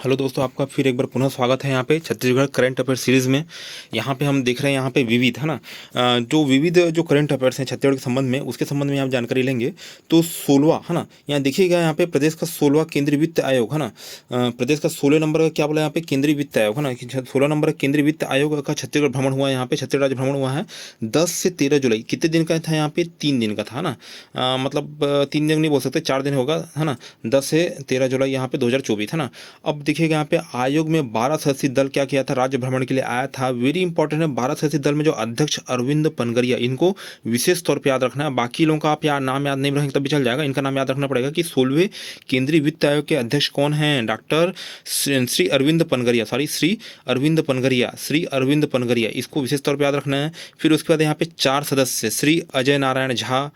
Hello दोस्तों, आपका फिर एक बार पुनः स्वागत है यहाँ पे छत्तीसगढ़ करंट अफेयर सीरीज़ में। यहाँ पे हम देख रहे हैं यहाँ पे विविध है ना, जो विविध जो करंट अफेयर्स हैं छत्तीसगढ़ के संबंध में, उसके संबंध में आप जानकारी लेंगे। तो 16 है ना, यहाँ देखिएगा यहाँ पे प्रदेश का 16वां केंद्रीय वित्त आयोग है ना। प्रदेश का 16 नंबर का क्या बोला यहाँ पे, केंद्रीय वित्त आयोग है ना, कि 16 नंबर का केंद्रीय वित्त आयोग का छत्तीसगढ़ भ्रमण हुआ है। यहाँ पे छत्तीसगढ़ राज्य भ्रमण हुआ है 10 से 13 जुलाई। कितने दिन का था यहाँ पे, 3 दिन का था ना। मतलब 3 दिन नहीं बोल सकते, 4 दिन होगा है ना। 10 से 13 जुलाई यहाँ पे 2024 है ना। अब देखिएगा यहाँ पे आयोग में 12 सदस्यीय दल क्या किया था, राज्य भ्रमण के लिए आया था। वेरी इंपॉर्टेंट है, 12 सदस्यीय दल में जो अध्यक्ष अरविंद पनगरिया, इनको विशेष तौर पे याद रखना है। बाकी लोगों का आप नाम याद नहीं रखेंगे तब भी चल जाएगा, इनका नाम याद रखना पड़ेगा कि 16वें केंद्रीय वित्त आयोग के अध्यक्ष कौन हैं, डॉक्टर श्री अरविंद पनगरिया, श्री अरविंद पनगरिया, इसको विशेष तौर पर याद रखना है। फिर उसके बाद यहाँ पे 4 सदस्य, श्री अजय नारायण झा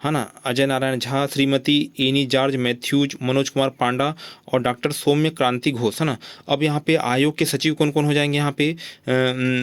है ना, अजय नारायण झा, श्रीमती एनी जॉर्ज मैथ्यूज, मनोज कुमार पांडा और डॉक्टर सौम्य क्रांति घोष है ना। अब यहाँ पे आयोग के सचिव कौन कौन हो जाएंगे, यहाँ पे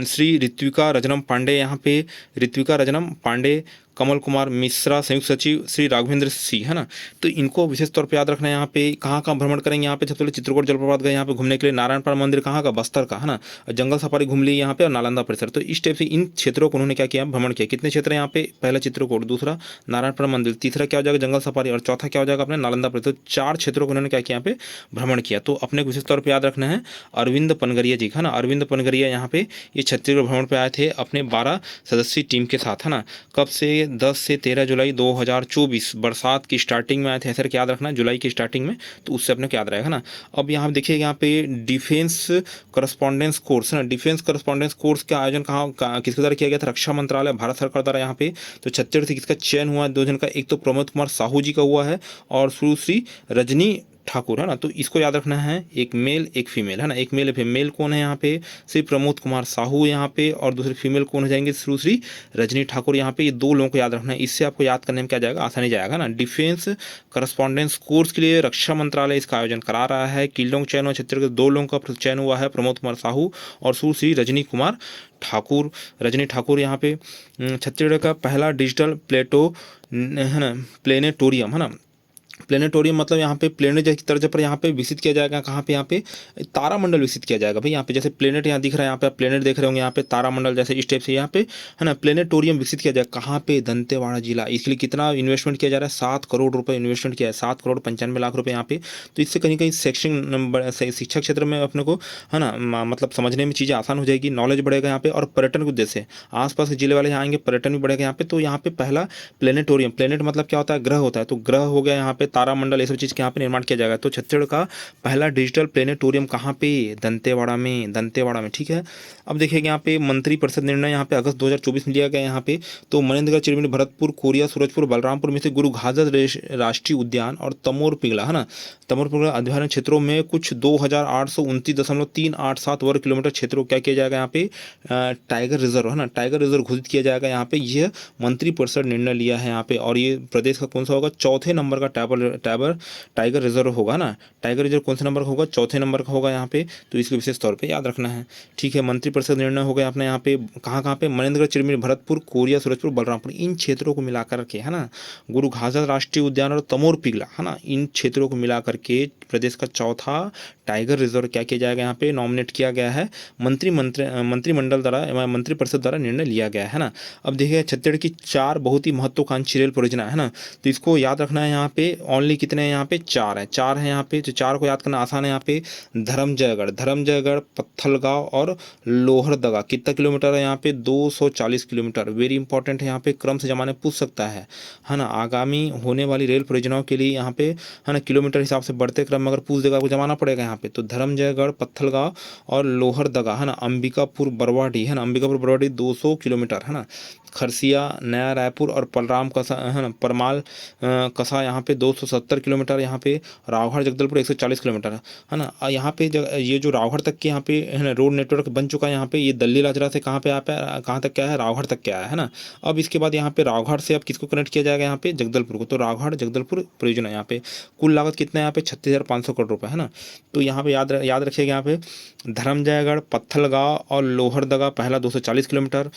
श्री ऋत्विका रजनम पांडे, यहाँ पे ऋत्विका रजनम पांडे, कमल कुमार मिश्रा संयुक्त सचिव, श्री राघवेंद्र सिंह है ना। तो इनको विशेष तौर पे याद रखना है। यहाँ पे कहाँ कहाँ भ्रमण करेंगे, यहाँ पे सबसे पहले चित्रकूट जलप्रपात गए यहाँ पे घूमने के लिए, नारायणपुर मंदिर कहाँ का, बस्तर का है ना, जंगल सफारी घूम ली यहाँ पे, और नालंदा परिसर। तो इस टाइप से इन क्षेत्रों को उन्होंने क्या किया, भ्रमण किया। कितने क्षेत्र यहाँ पे, पहला चित्रकूट, दूसरा नारायणपुर मंदिर, तीसरा क्या हो जाएगा जंगल सफारी, और चौथा क्या हो जाएगा अपने नालंदा परिसर। तो 4 क्षेत्रों को उन्होंने क्या किया, यहाँ पे भ्रमण किया। तो अपने विशेष तौर पर याद रखना है अरविंद पनगरिया जी है ना। अरविंद पनगरिया यहाँ पे ये छत्तीसगढ़ भ्रमण पे आए थे अपने 12 सदस्यीय टीम के साथ है ना। कब से, 10 से 13 जुलाई 2024, बरसात की स्टार्टिंग में आए थे, ऐसा याद रखना, जुलाई की स्टार्टिंग में, तो उससे अपने को याद रहेगा ना। अब यहाँ देखिए यहाँ पे डिफेंस करस्पॉन्डेंस कोर्स है ना, डिफेंस करस्पॉन्डेंस कोर्स का आयोजन किसके द्वारा किया गया था, रक्षा मंत्रालय भारत सरकार द्वारा। यहाँ पे तो छत्तीसगढ़ से किसका चयन हुआ है, 2 जन का, एक तो प्रमोद कुमार साहू जी का हुआ है और सुश्री रजनी ठाकुर है ना। तो इसको याद रखना है, एक मेल एक फीमेल है ना, एक मेल एक फीमेल। कौन है यहाँ पे, श्री प्रमोद कुमार साहू यहाँ पे, और दूसरे फीमेल कौन हो जाएंगे, सुश्री रजनी ठाकुर यहाँ पे। ये 2 लोगों को याद रखना है, इससे आपको याद करने में क्या जाएगा, आसानी जाएगा ना। डिफेंस करस्पॉन्डेंस कोर्स के लिए रक्षा मंत्रालय इसका आयोजन करा रहा है। किन लोगों चयन हुआ, छत्तीसगढ़ के 2 लोगों का चयन हुआ है, प्रमोद कुमार साहू और सुश्री रजनी कुमार ठाकुर, रजनी ठाकुर। यहाँ पे छत्तीसगढ़ का पहला डिजिटल प्लेटो है ना, प्लेनेटोरियम है ना। प्लेनेटोरियम मतलब यहाँ पे प्लेनेट की तर्ज पर यहाँ पे विकसित किया जाएगा। कहाँ पे, यहाँ पे तारामंडल विकसित किया जाएगा भाई। यहाँ पे जैसे प्लेनेट यहाँ दिख रहा है, यहाँ पे आप प्लेनेट देख रहे होंगे, यहाँ पे तारामंडल जैसे इस टाइप से यहाँ पे है ना प्लेनेटोरियम विकसित किया जाएगा। कहाँ पे, दंतेवाड़ा जिला। इसके लिए कितना इन्वेस्टमेंट किया जा रहा है, 7 करोड़ रुपये इन्वेस्टमेंट किया है, 7 करोड़ 95 लाख रुपये यहाँ पे। तो इससे कहीं कहीं शैक्षणिक नंबर, शिक्षा क्षेत्र में अपने को है ना, मतलब समझने में चीज़ें आसान हो जाएगी, नॉलेज बढ़ेगा यहाँ पे। और पर्यटन के उद्देश्य से आसपास के जिले वाले यहाँ आएंगे, पर्यटन भी बढ़ेगा यहाँ पे। तो यहाँ पे पहला प्लेनेटोरियम, प्लेनेट मतलब क्या होता है, ग्रह होता है, तो ग्रह हो गया यहाँ पे, तारामंडल, ये सब चीज़ यहाँ पे निर्माण किया जाएगा। तो छत्तीसगढ़ का पहला डिजिटल प्लेनेटोरियम कहाँ पे, दंतेवाड़ा में, ठीक है। अब देखिए यहाँ पे मंत्रिपरिषद निर्णय यहाँ पे अगस्त 2024 में लिया गया यहाँ पे। तो मनेन्द्रगढ़, चिरमिरी, भरतपुर, कोरिया, सूरजपुर, बलरामपुर में से गुरु घाघर राष्ट्रीय उद्यान और तमोर पिंगला है ना, तमोर पिंगला अभ्यारण्य क्षेत्रों में कुछ 2829.387 वर्ग किलोमीटर क्षेत्रों क्या किया जाएगा यहाँ पे, टाइगर रिजर्व है ना, टाइगर रिजर्व घोषित किया जाएगा यहाँ पे। यह मंत्रिपरिषद निर्णय लिया है यहाँ पे। और ये प्रदेश का कौन सा होगा, 4थे नंबर का टाइगर रिजर्व होगा ना। टाइगर रिजर्व कौन से नंबर का होगा, 4थे नंबर का होगा यहाँ पे। तो इसको विशेष तौर पे याद रखना है, ठीक है। मंत्रिपरिषद निर्णय हो गया अपने यहाँ पे कहाँ पे, मनेन्द्रगढ़, चिरमिरी, भरतपुर, कोरिया, सूरजपुर, बलरामपुर, इन क्षेत्रों को मिलाकर के है ना, गुरु घाघर राष्ट्रीय उद्यान और तमोर पिंगला है ना, इन क्षेत्रों को मिलाकर के प्रदेश का 4था टाइगर रिजर्व क्या किया जाएगा यहाँ पे, नॉमिनेट किया गया है। मंत्रिमंडल द्वारा, मंत्रिपरिषद द्वारा निर्णय लिया गया है ना। अब देखिए छत्तीसगढ़ की 4 बहुत ही महत्वाकांक्षी रेल परियोजना है ना, तो इसको याद रखना है। यहाँ पे ओनली कितने हैं, यहाँ पे 4 है, 4 है यहाँ पे। तो 4 को याद करना आसान है। यहाँ पे धर्मजयगढ़, पत्थलगांव और लोहरदगा कितना किलोमीटर है यहाँ पे, 240 किलोमीटर। वेरी इंपॉर्टेंट है, यहाँ पे क्रम से जमाने पूछ सकता है ना। आगामी होने वाली रेल परियोजनाओं के लिए यहाँ पे है ना किलोमीटर हिसाब से बढ़ते क्रम में अगर पूछ देगा, आपको जमाना पड़ेगा यहाँ पे। तो धर्मजयगढ़, पत्थलगांव और लोहरदगा है ना, अंबिकापुर बरवाडी है ना, अंबिकापुर बरवाडी 200 किलोमीटर है ना। खरसिया, नया रायपुर और पलराम कसा है ना, परमाल कसा यहाँ पे 270 किलोमीटर। यहाँ पे रावघाट जगदलपुर 140 किलोमीटर है ना। यहाँ पे ये जो रावघाट तक के यहाँ पे है ना रोड नेटवर्क बन चुका है यहाँ पे। ये दल्ली राजरा से कहाँ पे कहाँ तक क्या है, रावघाट तक क्या है ना। अब इसके बाद यहाँ पे रावघाट से अब किसको कनेक्ट किया जाएगा, यहाँ पे जगदलपुर को। तो रावघाट जगदलपुर परियोजना यहाँ पे कुल लागत कितना है, यहाँ पे 36,500 करोड़ रुपये है ना। तो यहाँ पे याद रखिएगा, यहाँ पे धर्मजयगढ़, पत्थलगांव और लोहरदगा पहला 240 किलोमीटर,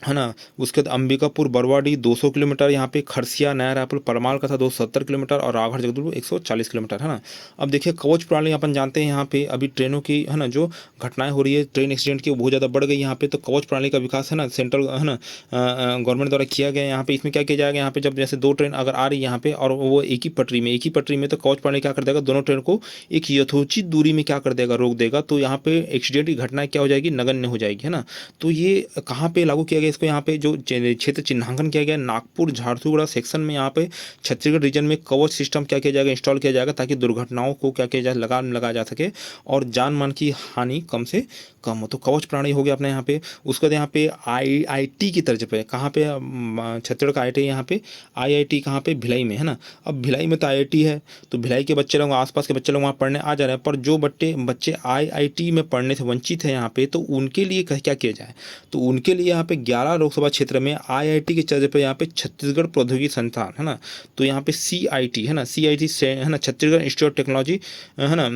है ना। उसके बाद अंबिकापुर बरवाडी 200 किलोमीटर, यहाँ पे खरसिया नया रायपुर परमाल का था 270 किलोमीटर, और राघड़ जगदलपुर 140 किलोमीटर, है ना। अब देखिए कवच प्रणाली अपन जानते हैं यहाँ पे अभी ट्रेनों की, है ना, जो घटनाएं हो रही है ट्रेन एक्सीडेंट की वो बहुत ज़्यादा बढ़ गई यहाँ पे, तो कवच प्रणाली का विकास, है ना, सेंट्रल, है ना, गवर्नमेंट द्वारा किया गया यहाँ पे। इसमें क्या किया जाएगा, यहाँ पे जब जैसे 2 ट्रेन अगर आ रही है यहाँ पे और वो एक ही पटरी में तो कवच प्रणाली क्या कर देगा, दोनों ट्रेन को एक यथोचित दूरी में क्या कर देगा, रोक देगा, तो यहाँ पे एक्सीडेंट की घटना क्या हो जाएगी, नगण्य हो जाएगी, है ना। तो ये कहाँ पे लागू किया गया इसको, यहाँ पे जो क्षेत्र चिन्हांकन किया गया नागपुर झारसुगुड़ा सेक्शन में, यहाँ पे छत्तीसगढ़ रीजन में कवच सिस्टम क्या किया जाएगा, इंस्टॉल किया जाएगा, ताकि दुर्घटनाओं को क्या किया जाए, लगाम लगाया जा सके और जान मान की हानि कम से कम हो। तो कवच प्रणाली हो गया अपने यहाँ पे। उसके बाद यहाँ पे IIT की तर्ज पे कहाँ पे, छत्तीसगढ़ का IIT यहाँ पे, IIT कहाँ पे, भिलाई में, है ना। अब भिलाई में तो IIT है, तो भिलाई के बच्चे लोग, आसपास के बच्चे लोग वहाँ पढ़ने आ जा रहे हैं, पर जो बच्चे IIT में पढ़ने से वंचित है यहाँ पे, तो उनके लिए क्या किया जाए, तो उनके लिए यहाँ पे 11 लोकसभा क्षेत्र में IIT के चर्चे पे यहाँ पे छत्तीसगढ़ प्रौद्योगिकी संस्थान, है ना, तो यहाँ पे CIT, है ना, CIT से, है ना, छत्तीसगढ़ इंस्टीट्यूट ऑफ टेक्नोलॉजी, है ना,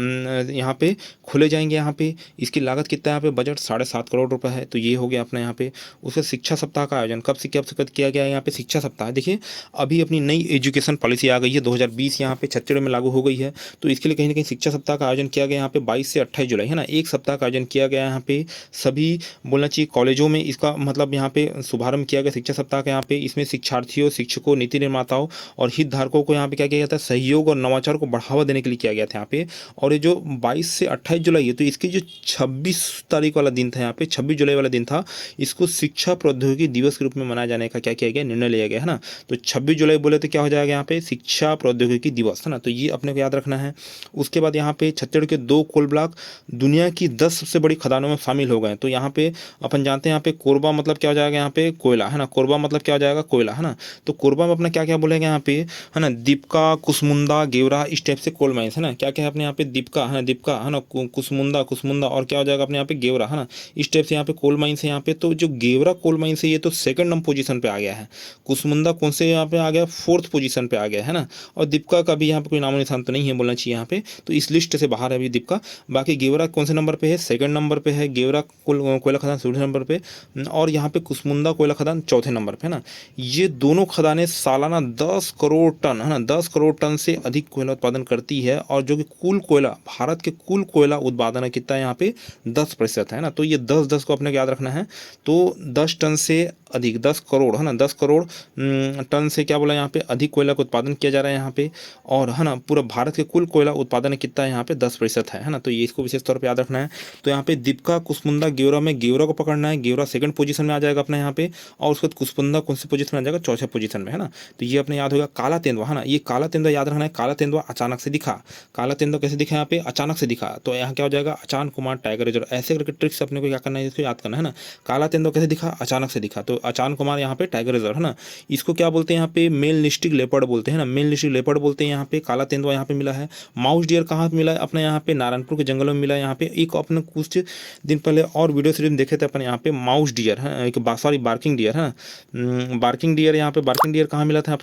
यहाँ पे खोले जाएंगे यहाँ पे। इसकी लागत कितना है, यहाँ पे बजट 7.5 करोड़ रुपए है। तो ये हो गया अपना यहाँ पे। उसका शिक्षा सप्ताह का आयोजन कब से कब किया गया है, यहाँ पे शिक्षा सप्ताह देखिए अभी अपनी नई एजुकेशन पॉलिसी आ गई है 2020 यहाँ पे छत्तीसगढ़ में लागू हो गई है, तो इसके लिए कहीं ना कहीं शिक्षा सप्ताह का आयोजन किया गया यहाँ पे 22 से 28 जुलाई, है ना, एक सप्ताह का आयोजन किया गया यहाँ पे। सभी बोलना चाहिए कॉलेजों में इसका मतलब यहाँ पे शुभारंभ किया गया शिक्षा सप्ताह का यहाँ पे। इसमें शिक्षार्थियों, शिक्षकों, नीति निर्माताओं और हितधारकों को यहाँ पे क्या किया गया था, सहयोग और नवाचार को बढ़ावा देने के लिए किया गया था यहाँ पे। और ये जो 22 से 28 जुलाई है, तो इसकी जो 26 तारीख वाला दिन था यहाँ पे, 26 जुलाई वाला दिन था, इसको शिक्षा प्रौद्योगिकी दिवस के रूप में मनाया जाने का क्या किया गया, निर्णय लिया गया, है ना। तो 26 जुलाई बोले तो क्या हो जाएगा यहाँ पे, शिक्षा प्रौद्योगिकी दिवस, है ना। तो ये अपने को याद रखना है। उसके बाद यहाँ पे छत्तीसगढ़ के 2 कोल ब्लॉक दुनिया की 10 सबसे बड़ी खदानों में शामिल हो गए। तो यहाँ पे अपन जानते हैं यहाँ पे कोरबा मतलब क्या हो जाएगा, यहाँ पे कोयला, है ना, कोरबा मतलब क्या हो जाएगा, कोयला, है ना। तो कोरबा में अपना क्या क्या बोलेंगे यहाँ पे, है ना, दीपका, कुसमुंदा, गेवरा, इस टाइप से कोल माइंस, है ना, क्या क्या है अपने यहाँ पे, दीपका, है ना, दीपका, है ना, कुसमुंदा और क्या हो जाएगा अपने यहाँ पे, गेवरा, है ना, इस टाइप से यहाँ पे कोल माइंस है यहाँ पे। तो जो गेवरा कोल माइंस है ये तो 2nd नंबर पोजीशन पे आ गया है, कुसमुंदा कौन से यहाँ पे आ गया, 4th पोजीशन पे आ गया, है ना। और दीपका का भी यहाँ पे कोई नामो निशान तो नहीं है बोलना चाहिए यहाँ पे, तो इस लिस्ट से बाहर है अभी दीपका। बाकी गेवरा कौन से नंबर पे है, 2nd नंबर पे है, गेवरा कोयला खदान 3rd नंबर पे, और यहाँ पे कुसमुंदा कोयला खदान 4थे नंबर पे, है ना। ये दोनों खदानें सालाना 10 करोड़ टन, है ना, 10 करोड़ टन से अधिक कोयला उत्पादन करती है, और जो कि कुल कोयला, भारत के कुल कोयला उत्पादन है कितना है यहाँ पे, 10% है ना। तो ये 10 को अपने को याद रखना है। तो 10 टन से अधिक, 10 करोड़, है ना, 10 करोड़ टन से क्या बोला यहाँ पे, अधिक कोयला का उत्पादन किया जा रहा है यहाँ पे। और है ना, पूरा भारत के कुल कोयला उत्पादन कितना है यहाँ पे, 10% है ना। तो ये इसको विशेष तौर पे याद रखना है। तो यहाँ पे दीपका, कुसमुंदा, गेवरा में गेवरा को पकड़ना है, गेवरा 2nd पोजीशन में आ जाएगा अपना यहाँ पे, और उसके बाद कुसमुंदा कौन सी पोजीशन में आ जाएगा, 4थे पोजीशन में, है ना। तो ये अपने याद होगा। काला तेंदुआ, है ना, ये काला तेंदुआ याद रखना है, काला तेंदुआ अचानक से दिखा, काला तेंदुआ कैसे दिखा यहाँ पे, अचानक से दिखा, तो यहाँ क्या हो जाएगा, अचान कुमार टाइगर रिजर्व, ऐसे करके ट्रिक्स अपने को क्या करना है, इसको याद करना है ना। काला तेंदुआ कैसे दिखा, अचानक से दिखा, तो अचान कुमार यहाँ पे टाइगर रिजर्व, है ना। इसको क्या बोलते हैं यहाँ पे, मेल निस्टिक लेपर्ड बोलते हैं ना, मेल निस्टिक लेपर्ड बोलते हैं यहाँ पे। काला तेंदुआ यहाँ पे मिला है। माउस डियर कहाँ पे मिला है, अपने यहाँ पे नारायणपुर के जंगलों में मिला है यहाँ पे। एक अपने कुछ दिन पहले और वीडियो सीरीज में देखे थे अपन यहाँ पे माउस डियर, है एक सॉरी बार्किंग डियर, है बार्किंग डियर। यहाँ पे बार्किंग डियर कहाँ मिला था,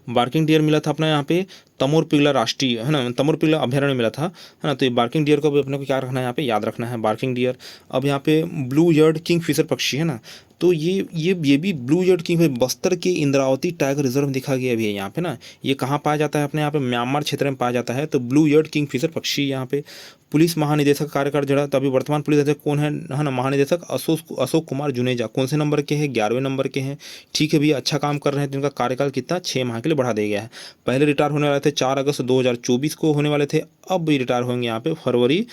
बार्किंग डियर मिला था अपना यहाँ पे तमोर पिगला राष्ट्रीय, है ना, तमोर पिगला अभ्यारण्य मिला था, है ना। तो ये बार्किंग डियर को भी अपने को क्या रखना है यहाँ पे, याद रखना है, बार्किंग डियर। अब यहाँ पे ब्लू ईयर्ड किंगफिशर पक्षी, है ना, तो ये भी ब्लू ईयर्ड किंग बस्तर के इंद्रावती टाइगर रिजर्व में दिखा गया भी है यहाँ पे ना। ये कहाँ पाया जाता है, अपने यहाँ पे म्यांमार क्षेत्र में पाया जाता है। तो ब्लू ईयर्ड किंगफिशर पक्षी यहाँ पे। पुलिस महानिदेशक कार्यकाल जड़ा, तो अभी वर्तमान पुलिस अधीक्षक कौन है ना, महानिदेशक अशोक कुमार जुनेजा, कौन से नंबर के हैं, 11वें नंबर के हैं। ठीक है भैया, अच्छा काम कर रहे हैं। तो इनका कार्यकाल कितना, 6 माह के लिए बढ़ा दिया गया है। पहले रिटायर होने वाले थे 4 अगस्त 2024 को होने वाले थे, अब भी रिटायर होंगे यहाँ पे फरवरी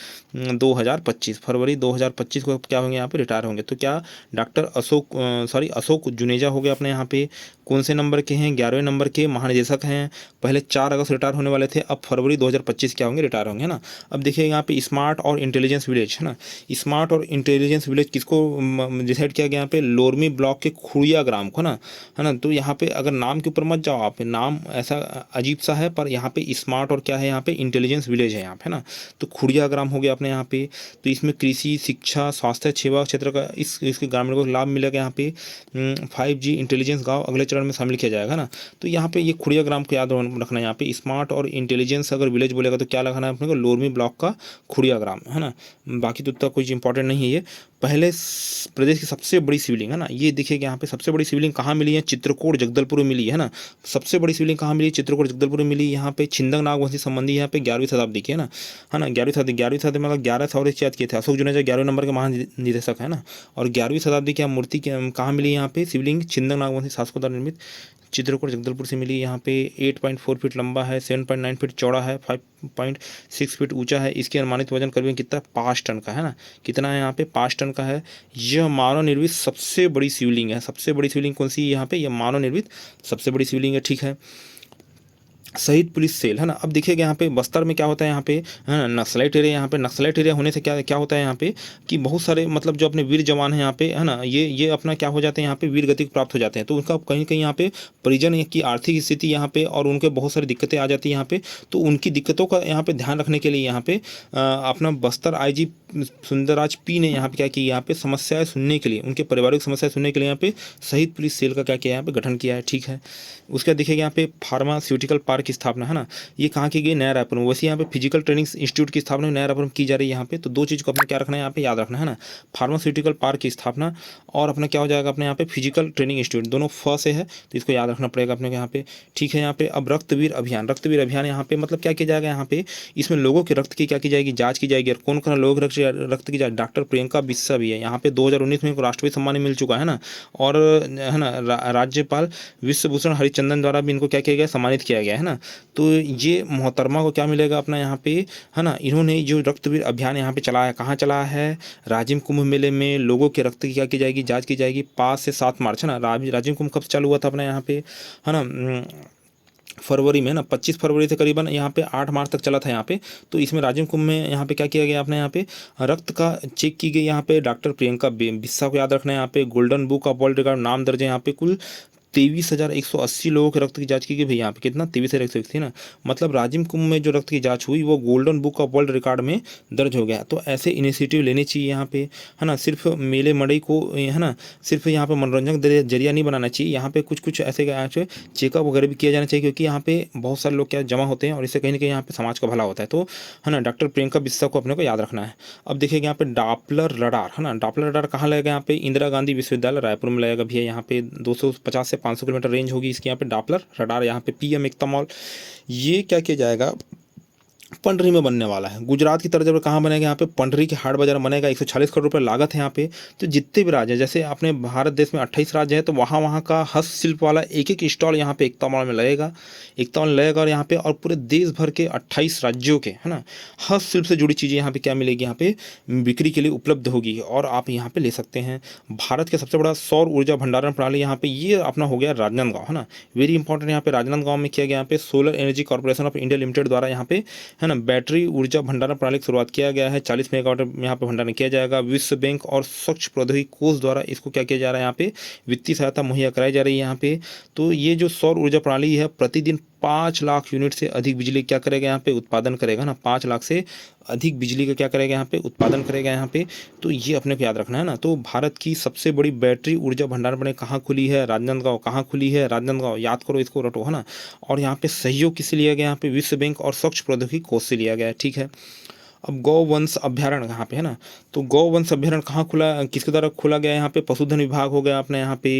2025 को क्या होंगे यहाँ पे, रिटायर होंगे। तो क्या डॉक्टर अशोक जुनेजा हो गए अपने यहाँ पे। कौन से नंबर के हैं, 11वें नंबर के महानिदेशक हैं। पहले 4 अगस्त रिटायर होने वाले थे, अब फरवरी 2025 क्या होंगे, रिटायर होंगे, है ना। अब देखिए यहाँ पे स्मार्ट और इंटेलिजेंस विलेज, है ना, स्मार्ट और इंटेलिजेंस विलेज किसको डिसाइड किया गया यहाँ पे, लोरमी ब्लॉक के खुड़िया ग्राम को ना, है ना। तो यहाँ पे अगर नाम के ऊपर मत जाओ आप, नाम ऐसा अजीब सा है, पर यहाँ पे स्मार्ट और क्या है यहाँ पे, इंटेलिजेंस विलेज है यहाँ पे, है ना। तो खुड़िया ग्राम हो गया अपने यहाँ पे। तो इसमें कृषि, शिक्षा, स्वास्थ्य सेवा क्षेत्र का इसके ग्रामीण को लाभ मिलेगा यहाँ पे। 5G इंटेलिजेंस गाँव अगले चरण में शामिल किया जाएगा ना। तो यहाँ पे ये खुड़िया ग्राम को याद रखना है यहाँ पे। स्मार्ट और इंटेलिजेंस अगर विलेज बोलेगा तो क्या लगाना है अपने को, लोरमी ब्लॉक का खुड़िया ग्राम, है ना। बाकी तो उतना कुछ इंपॉर्टेंट नहीं है ये। पहले प्रदेश की सबसे बड़ी शिवलिंग है ना, ये देखिएगा यहाँ पे सबसे बड़ी शिवलिंग कहाँ मिली है, चित्रकूट जगदलपुर में मिली है ना। सबसे बड़ी शिवलिंग कहाँ मिली, चित्रकूट जगदलपुर में मिली। यहाँ पे छिंदक नागवंशी संबंधी यहाँ पे 11वीं शताब्दी की है ना 11वीं शताब्दी मतलब 1100 याद किए थे। अशोक जुनेजा 11वें नंबर के महान निदेशक है ना। और 11वीं शताब्दी की मूर्ति कहाँ मिली यहाँ पे शिवलिंग, छिंदक नागवंशी शासकों द्वारा निर्मित चित्रकूट जगदलपुर से मिली। यहाँ पे 8.4 फीट लंबा है, 7.9 फीट चौड़ा है, 5.6 फीट ऊंचा है। इसकी अनुमानित वजन करीबन कितना 5 टन का है ना। कितना है यहाँ पे 5 टन का है। यह मानव निर्मित सबसे बड़ी शिवलिंग है। सबसे बड़ी शिवलिंग कौन सी है यहाँ पे, यह मानव निर्मित सबसे बड़ी शिवलिंग है, ठीक है। शहीद पुलिस सेल है ना। अब देखिएगा यहाँ पे बस्तर में क्या होता है यहाँ पे है ना, नक्सलाइट एरिया। यहाँ पे नक्सलाइट एरिया होने से क्या क्या होता है यहाँ पे कि बहुत सारे मतलब जो अपने वीर जवान हैं यहाँ पे है ना, ये अपना क्या हो जाते हैं यहाँ पे वीर गति प्राप्त हो जाते हैं। तो उनका कहीं कहीं यहाँ पे परिजन की आर्थिक स्थिति यहाँ पे और उनके बहुत सारी दिक्कतें आ जाती हैं यहाँ पे। तो उनकी दिक्कतों का यहाँ पे ध्यान रखने के लिए यहाँ पे अपना बस्तर IG सुंदरराज पी ने यहाँ पे क्या किया, यहाँ पे समस्याएं सुनने के लिए, उनके पारिवारिक समस्याएं सुनने के लिए यहाँ पे शहीद पुलिस सेल का क्या किया यहाँ पे गठन किया है, ठीक है। उसके बाद देखिएगा यहाँ पे फार्मास्यूटिकल पार्क की स्थापना है ना, ये कहाँ की गई, नया रायपुर में। वैसे यहाँ पे फिजिकल ट्रेनिंग इंस्टीट्यूट की स्थापना नया रायपुर में की जा रही है यहाँ पे। तो दो चीज़ को अपने क्या रखना है यहाँ पे याद रखना है ना, फार्मास्यूटिकल पार्क की स्थापना और अपना क्या हो जाएगा अपने यहाँ पे फिजिकल ट्रेनिंग इंस्टीट्यूट, दोनों से है तो इसको याद रखना पड़ेगा अपने को यहाँ पे, ठीक है। यहाँ पे अब रक्तवीर अभियान यहाँ पे मतलब क्या किया जाएगा यहाँ पे, इसमें लोगों के रक्त की क्या की जाएगी, जाँच की जाएगी। और कौन कौन लोग रक्त की जाँच, डॉक्टर प्रियंका बिस्सा भी है यहाँ पे। 2019 में राष्ट्रपति सम्मान मिल चुका है ना। और है ना राज्यपाल विश्वभूषण हरिचंदन द्वारा भी इनको क्या किया गया, सम्मानित किया गया है ना। तो ये मोहतरमा को क्या मिलेगा अपना यहाँ पे है ना, इन्होंने जो रक्तवीर अभियान यहाँ पे चलाया, कहाँ चलाया है, राजिम कुंभ मेले में लोगों के रक्त की क्या की जाएगी, जांच की जाएगी। 5 से 7 मार्च है ना। राजिम कुंभ कब चालू हुआ था अपना यहाँ पे है ना, फरवरी में ना, 25 फरवरी से करीबन यहाँ पे 8 मार्च तक चला था यहाँ पे। तो इसमें राजिम कुंभ में यहाँ पे क्या किया गया अपने यहाँ पे रक्त का चेक की गई यहाँ पे। डॉक्टर प्रियंका बिस्सा को याद रखना है यहाँ पे। Golden book of world record नाम दर्ज है यहाँ पे। कुल 23,180 लोगों के रक्त की जांच की गई। भाई यहाँ पे कितना 23,180 ना, मतलब राजिम कुंभ में जो रक्त की जांच हुई वो golden book of world record में दर्ज हो गया। तो ऐसे इनिशिएटिव लेने चाहिए यहाँ पे है ना। सिर्फ मेले मड़ई को है ना, सिर्फ यहाँ पे मनोरंजन जरिया नहीं बनाना चाहिए। यहाँ पे कुछ ऐसे चेकअप वगैरह भी किया जाना चाहिए, क्योंकि यहाँ पे बहुत सारे लोग क्या जमा होते हैं और इससे कहीं ना कहीं यहाँ पे समाज का भला होता है। तो है ना डॉक्टर प्रियंका बिस्सा को अपने को याद रखना है। अब देखिएगा यहाँ पे डॉपलर रडार है ना। डॉपलर रडार कहाँ लगेगा यहाँ पे, इंदिरा गांधी विश्वविद्यालय रायपुर में लगेगा भैया। यहाँ पे 250 से 500 किलोमीटर रेंज होगी इसकी यहाँ पे डॉपलर रडार। यहाँ पे PM एकता मॉल, ये क्या किया जाएगा, पंडरी में बनने वाला है। गुजरात की तरफ जब कहाँ बनेगा, यहाँ पे पंडरी के हाट बाजार बनेगा। 140 करोड़ रुपए लागत है यहाँ पे। तो जितने भी राज्य, जैसे अपने भारत देश में 28 राज्य है, तो वहाँ का हस्तशिल्प वाला एक स्टॉल यहाँ पे एकता मॉल में लगेगा। एकता मॉल लगेगा और यहाँ पे और पूरे देश भर के 28 राज्यों के है ना हस्तशिल्प से जुड़ी चीज़ें यहाँ पे क्या मिलेगी, यहाँ पे बिक्री के लिए उपलब्ध होगी और आप यहाँ पे ले सकते हैं। भारत का सबसे बड़ा सौर ऊर्जा भंडारण प्रणाली यहाँ पे ये अपना हो गया राजनांदगांव है ना। वेरी इंपॉर्टेंट, यहाँ पे राजनांदगांव में किया गया यहाँ पे solar energy corporation of India limited द्वारा यहाँ पे है ना बैटरी ऊर्जा भंडारण प्रणाली की शुरुआत किया गया है। 40 मेगावाट यहाँ पे भंडारण किया जाएगा। विश्व बैंक और स्वच्छ प्रौद्योगिकी कोष द्वारा इसको क्या किया जा रहा है, यहाँ पे वित्तीय सहायता मुहैया कराई जा रही है यहाँ पे। तो ये जो सौर ऊर्जा प्रणाली है प्रतिदिन 5 लाख यूनिट से अधिक बिजली क्या करेगा यहाँ पे, उत्पादन करेगा ना। 5 लाख से अधिक बिजली का क्या करेगा यहाँ पे, उत्पादन करेगा यहाँ पे। तो ये अपने को याद रखना है ना। तो भारत की सबसे बड़ी बैटरी ऊर्जा भंडारण प्रणाली कहाँ खुली है, राजनांदगांव। कहाँ खुली है, राजनांदगांव। याद करो, इसको रटो है ना। और यहाँ पे सहयोग किससे लिया गया, यहाँ पे विश्व बैंक और स्वच्छ प्रौद्योगिकी कोष से लिया गया है, ठीक है। अब गौवंश अभ्यारण्य कहाँ पे है ना, तो गौवंश अभ्यारण्य कहाँ खुला, किसके द्वारा खोला गया, यहाँ पे पशुधन विभाग हो गया अपने, यहाँ पे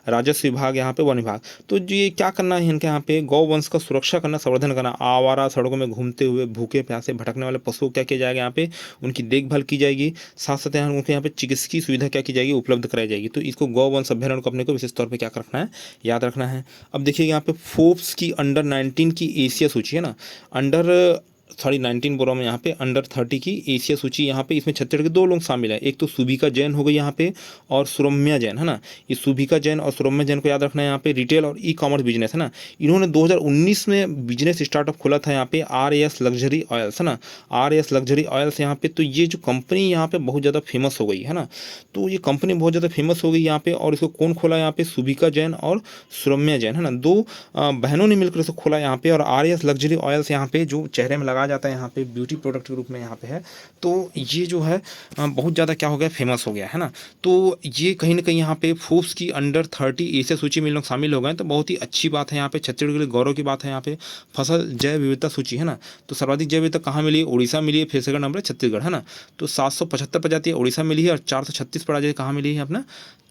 राजस्व विभाग, यहाँ पे वन विभाग। तो ये क्या करना है इनके, यहाँ पे गौवंश का सुरक्षा करना, संवर्धन करना। आवारा सड़कों में घूमते हुए भूखे प्यासे भटकने वाले पशुओं क्या किया जाएगा, यहाँ पे उनकी देखभाल की जाएगी। साथ साथ यहाँ उनके यहाँ पे चिकित्सकीय सुविधा क्या की जाएगी, उपलब्ध कराई जाएगी। तो इसको गौवंश अभ्यारण्य को अपने को विशेष तौर पर क्या रखना है, याद रखना है। अब देखिए यहाँ पे फोर्ब्स की अंडर 19 की एशिया सूची है ना, अंडर 19 बोल रहा हूँ यहाँ पे, अंडर 30 की एशिया सूची। यहाँ पे इसमें छत्तीसगढ़ के 2 लोग शामिल है, एक तो सुभिका जैन हो गई यहाँ पे और सुरम्या जैन है ना। ये सुभिका जैन और सुरम्या जैन को याद रखना है। यहाँ पे रिटेल और ई-कॉमर्स बिजनेस है ना। इन्होंने 2019 में बिजनेस स्टार्टअप खोला था यहाँ पे RAS लग्जरी ऑयल्स है ना, RAS लग्जरी ऑयल्स यहाँ पे। तो ये जो कंपनी यहाँ पे बहुत ज़्यादा फेमस हो गई है ना, तो ये कंपनी बहुत ज़्यादा फेमस हो गई यहाँ पे। और इसको कौन खोला यहाँ पे, सुभिका जैन और सुरम्या जैन है ना, 2 बहनों ने मिलकर इसको खोला यहाँ पे। और RAS लग्जरी ऑयल्स यहाँ पे जो चेहरे में लगा लगाया जाता है यहाँ पे, ब्यूटी प्रोडक्ट के रूप में यहाँ पे है। तो ये जो है बहुत ज़्यादा क्या हो गया, फेमस हो गया है ना। तो ये कहीं ना कहीं यहाँ पे फोर्ब्स की अंडर 30 एशिया सूची में लोग शामिल हो गए, तो बहुत ही अच्छी बात है यहाँ पे, छत्तीसगढ़ के लिए गौरव की बात है यहाँ पे। फसल जैव विविधता सूची है ना, तो सर्वाधिक जैव विविधता कहाँ मिली है, उड़ीसा मिली है, फिर सेकंड नंबर है छत्तीसगढ़ है ना। तो 775 प्रजाति उड़ीसा मिली है और 436 प्रजाति कहाँ मिली है, अपना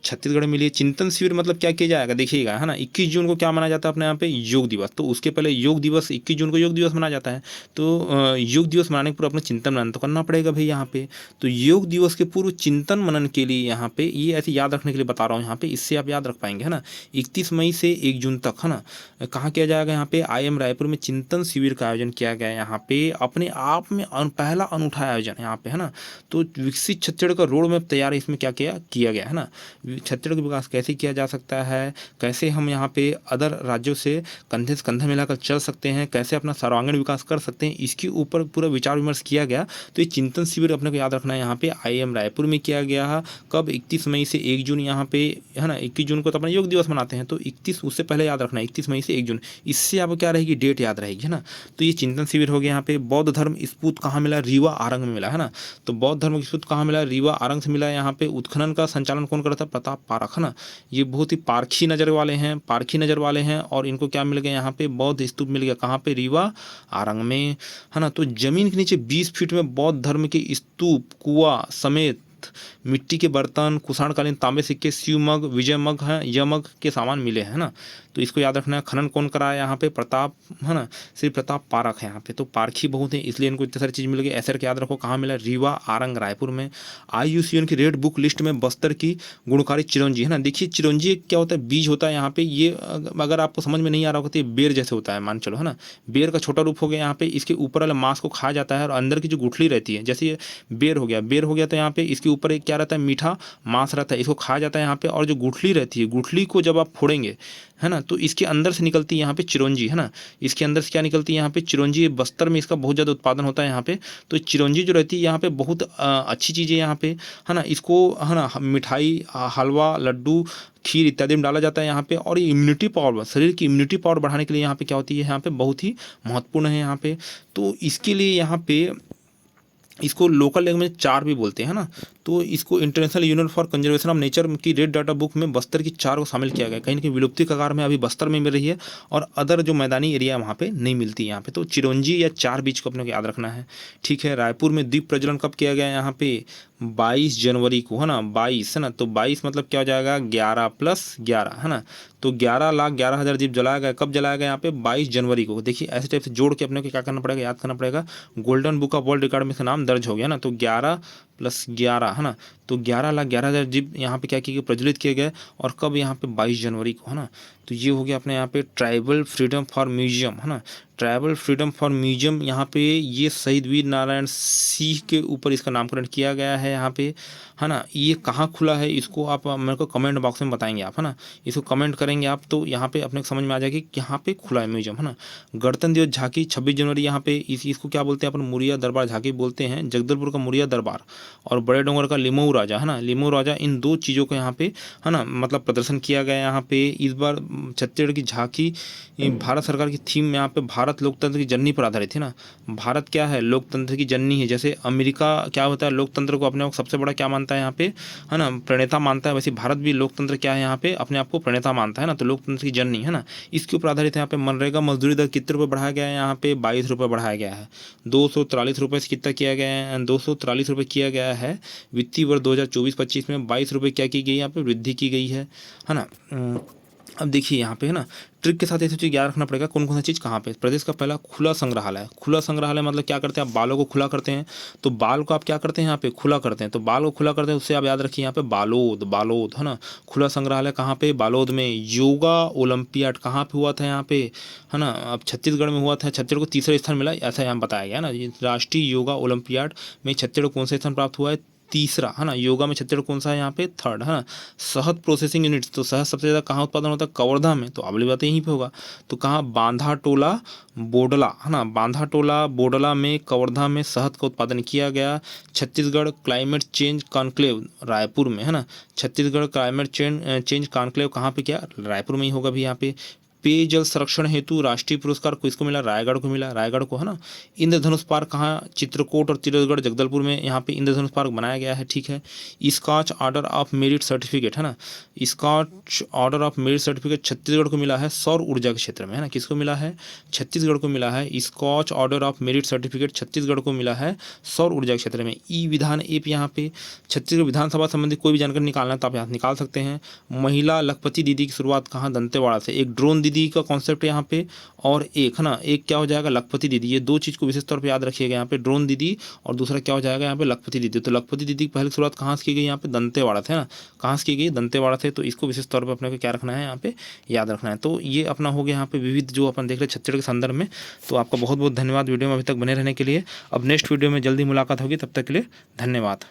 छत्तीसगढ़ में मिली। चिंतन शिविर मतलब क्या किया जाएगा, देखिएगा है ना। 21 जून को क्या मनाया जाता है अपने यहाँ पे, योग दिवस। तो उसके पहले योग दिवस 21 जून को योग दिवस मनाया जाता है। तो योग दिवस मनाने के पूर्व अपना चिंतन मनन तो करना पड़ेगा भाई यहाँ पे। तो योग दिवस के पूर्व चिंतन मनन के लिए यहाँ पे, ये ऐसे याद रखने के लिए बता रहा हूँ यहाँ पे, इससे आप याद रख पाएंगे है ना। 31 मई से 1 जून तक है ना, कहाँ किया जाएगा यहाँ पे, IIM रायपुर में चिंतन शिविर का आयोजन किया गया है यहाँ पे, अपने आप में पहला अनूठा आयोजन यहाँ पे है ना। तो विकसित छत्तीसगढ़ का रोड मैप तैयार इसमें क्या किया गया है ना। छत्तीसगढ़ का विकास कैसे किया जा सकता है, कैसे हम यहाँ पे अदर राज्यों से कंधे से कंधा मिलाकर चल सकते हैं, कैसे अपना सर्वांगीण विकास कर सकते हैं, इसके ऊपर पूरा विचार विमर्श किया गया। तो ये चिंतन शिविर अपने को याद रखना है यहाँ पे, IIM रायपुर में किया गया है। कब, 31 मई से 1 जून यहाँ पे है ना। 21 जून को तो अपना योग दिवस मनाते हैं, तो 31 उससे पहले याद रखना है, 31 मई से 1 जून, इससे आपको क्या रहेगी, डेट याद रहेगी है ना। तो ये चिंतन शिविर हो गया यहाँ पे। बौद्ध धर्म स्फूर्त कहाँ मिला, रीवा आरंग में मिला है ना। तो बौद्ध धर्म स्फूर्त कहाँ मिला, रीवा आरंग से मिला यहाँ पे। उत्खनन का संचालन कौन करता है, प्रताप पारख है ना। ये बहुत ही पारखी नज़र वाले हैं और इनको क्या मिल गया यहाँ पे, बौद्ध स्तूप मिल गया कहाँ पे, रीवा आरंग में है ना। तो जमीन के नीचे 20 फीट में बौद्ध धर्म के स्तूप, कुआं समेत मिट्टी के बर्तन, कुषाणकालीन तांबे सिक्के, शिव मग, विजय मग है, यमग के सामान मिले हैं ना। तो इसको याद रखना है। खनन कौन कराया यहाँ पे, प्रताप है ना, श्री प्रताप पारख है यहाँ पे। तो पारखी बहुत है इसलिए इनको इतनी सारी चीज़ मिल गई। ऐसे याद रखो कहाँ मिला, रीवा आरंग रायपुर में। IUCN की रेड बुक लिस्ट में बस्तर की गुणकारी चिरौंजी है ना। देखिए चिरौंजी क्या होता है, बीज होता है यहाँ पे। ये अगर आपको समझ में नहीं आ रहा होगा तो ये बेर जैसे होता है, मान चलो है ना। बेर का छोटा रूप हो गया यहाँ पे। इसके ऊपर वाले मांस को खाया जाता है और अंदर की जो गुठली रहती है, जैसे ये बेर हो गया तो यहाँ पे इसके ऊपर एक क्या रहता है, मीठा मांस रहता है, इसको खाया जाता है यहाँ पे। और जो गुठली रहती है, गुठली को जब आप फोड़ेंगे है ना, तो इसके अंदर से निकलती है यहाँ पे चिरौंजी है ना। इसके अंदर से क्या निकलती है यहाँ पे, चिरौंजी। बस्तर में इसका बहुत ज़्यादा उत्पादन होता है यहाँ पे। तो चिरौंजी जो रहती है यहाँ पे बहुत अच्छी चीज़ है यहाँ पे है ना। इसको है ना मिठाई, हलवा, लड्डू, खीर इत्यादि में डाला जाता है यहाँ पे। और ये इम्यूनिटी पावर, शरीर की इम्यूनिटी पावर बढ़ाने के लिए यहाँ पे क्या होती है, यहाँ पे बहुत ही महत्वपूर्ण है यहाँ पे। तो इसके लिए यहाँ पे इसको लोकल लैंग्वेज में चार भी बोलते हैं ना। तो इसको international union for conservation of nature की रेड डाटा बुक में बस्तर की 4 को शामिल किया गया। कहीं ना कहीं विलुप्ति कगार में अभी बस्तर में मिल रही है और अदर जो मैदानी एरिया वहाँ पे नहीं मिलती है यहाँ पे। तो चिरौंजी या 4 बीज को अपने को याद रखना है, ठीक है। रायपुर में दीप प्रज्वलन कब किया गया यहाँ पे, 22 जनवरी को है ना। 22 है ना, तो 22 मतलब क्या हो जाएगा, 11 + 11 है ना। तो 11,11,000 दीप जलाया गया। कब जलाया गया यहाँ पे, 22 जनवरी को। देखिए ऐसे टाइप से जोड़ के अपने को क्या करना पड़ेगा, याद करना पड़ेगा। Golden book of world record में इसका नाम दर्ज हो गया ना। तो 11 + 11 है ना, तो 11,11,000 दीप यहाँ पे क्या किए गए, प्रज्वलित किए गए। और कब, यहाँ पे 22 जनवरी को है ना। तो ये हो गया अपने यहाँ पे ट्राइबल फ्रीडम फॉर म्यूजियम है ना। ट्राइबल फ्रीडम फॉर म्यूजियम यहाँ पे ये शहीद वीर नारायण सिंह के ऊपर इसका नामकरण किया गया है यहाँ पे है ना। ये कहाँ खुला है, इसको आप मेरे को कमेंट बॉक्स में बताएंगे आप है ना। इसको कमेंट करेंगे आप तो यहाँ पे अपने को समझ में आ जाएगी कि यहाँ पे खुला है म्यूजियम है ना। गणतंत्र दिवस झांकी 26 जनवरी यहाँ पे इसको क्या बोलते हैं अपन, मुरिया दरबार झांकी बोलते हैं। जगदलपुर का मुरिया दरबार और बड़े डोंगर का लिमऊ राजा है ना। लिमऊ राजा, इन 2 चीज़ों को यहाँ पे है ना मतलब प्रदर्शन किया गया यहाँ पे। इस बार छत्तीसगढ़ की झांकी भारत सरकार की थीम में यहाँ पे भारत लोकतंत्र की जननी पर आधारित है ना। भारत क्या है, लोकतंत्र की जननी है। जैसे अमेरिका क्या होता है, लोकतंत्र को अपने आप सबसे बड़ा क्या मानता है यहाँ पे है ना, प्रणेता मानता है। वैसे भारत भी लोकतंत्र क्या है यहाँ पे, अपने आप को प्रणेता मानता है ना। तो लोकतंत्र की जननी है ना, इसके ऊपर आधारित है यहाँ पे। मनरेगा मजदूरी दर कितने रुपये बढ़ाया गया है यहाँ पे, 22 रुपये बढ़ाया गया है। 243 रुपये से कितना किया गया है, 243 रुपये किया गया है। वित्तीय वर्ष 2024-25 में 22 रुपये क्या की गई, यहाँ पे वृद्धि की गई है ना। अब देखिए यहाँ पे है ना, ट्रिक के साथ ऐसी चीज़ याद रखना पड़ेगा कौन कौन सी चीज़ कहाँ पे। प्रदेश का पहला खुला संग्रहालय। खुला संग्रहालय मतलब क्या करते हैं, आप बालों को खुला करते हैं। तो बाल को आप क्या करते हैं, यहाँ पे खुला करते हैं। तो बाल को खुला करते हैं, उससे आप याद रखिए यहाँ पे बालोद है ना। खुला संग्रहालय कहाँ पे, बालोद में। योगा ओलंपियाड कहाँ पे हुआ था, यहाँ पे है ना। अब छत्तीसगढ़ में हुआ था। छत्तीसगढ़ को तीसरा स्थान मिला, ऐसा यहाँ बताया गया ना। राष्ट्रीय योगा ओलंपियाड में छत्तीसगढ़ कौन सा स्थान प्राप्त हुआ है, तीसरा है ना। योगा में छत्तीसगढ़ कौन सा है, यहाँ पे 3rd है ना। शहद प्रोसेसिंग यूनिट्स, तो शहद सबसे ज़्यादा कहाँ उत्पादन होता है, कवर्धा में। तो अगली बात यहीं पे होगा। तो कहाँ, बांधा टोला बोडला है ना। बांधा टोला बोडला में, कवर्धा में शहद का उत्पादन किया गया। Chhattisgarh climate change conclave Raipur में है ना। छत्तीसगढ़ क्लाइमेट चेंज कॉन्क्लेव कहाँ पे, क्या रायपुर में ही होगा भी यहाँ पे। पेयजल संरक्षण हेतु राष्ट्रीय पुरस्कार किसको मिला, रायगढ़ को मिला, रायगढ़ को, है ना। इंद्रधनुष पार्क कहाँ, चित्रकूट और चित्तौड़गढ़ जगदलपुर में यहाँ पे इंद्रधनुष पार्क बनाया गया है, ठीक है। Scotch order of merit certificate, है ना, Scotch order of merit certificate Chhattisgarh को मिला है सौर ऊर्जा के क्षेत्र में, है ना। किसको मिला है, छत्तीसगढ़ को मिला है Scotch order of merit certificate, Chhattisgarh को मिला है सौर ऊर्जा के क्षेत्र में। ई विधान ऐप यहाँ पे छत्तीसगढ़ विधानसभा संबंधी कोई भी जानकारी निकालना है तो आप यहाँ निकाल सकते हैं। महिला लखपति दीदी की शुरुआत कहाँ, दंतेवाड़ा से। एक ड्रोन दीदी का कॉन्सेप्ट है यहाँ पे, और एक, है ना, एक क्या हो जाएगा, लखपति दीदी। ये दो चीज़ को विशेष तौर पे याद रखिएगा यहाँ पे, ड्रोन दीदी और दूसरा क्या हो जाएगा यहाँ पे, लखपति दीदी। तो लखपति दीदी की पहली शुरुआत कहाँ से की गई, यहाँ पे दंतेवाड़ा से, है ना, कहाँ से की गई, दंतेवाड़ा से। तो इसको विशेष तौर पर अपने को क्या रखना है, यहाँ पे याद रखना है। तो ये अपना हो गया यहाँ पे विविध जो अपन देख रहे छत्तीसगढ़ के संदर्भ में। तो आपका बहुत बहुत धन्यवाद वीडियो में अभी तक बने रहने के लिए। अब नेक्स्ट वीडियो में जल्दी मुलाकात होगी, तब तक के लिए धन्यवाद।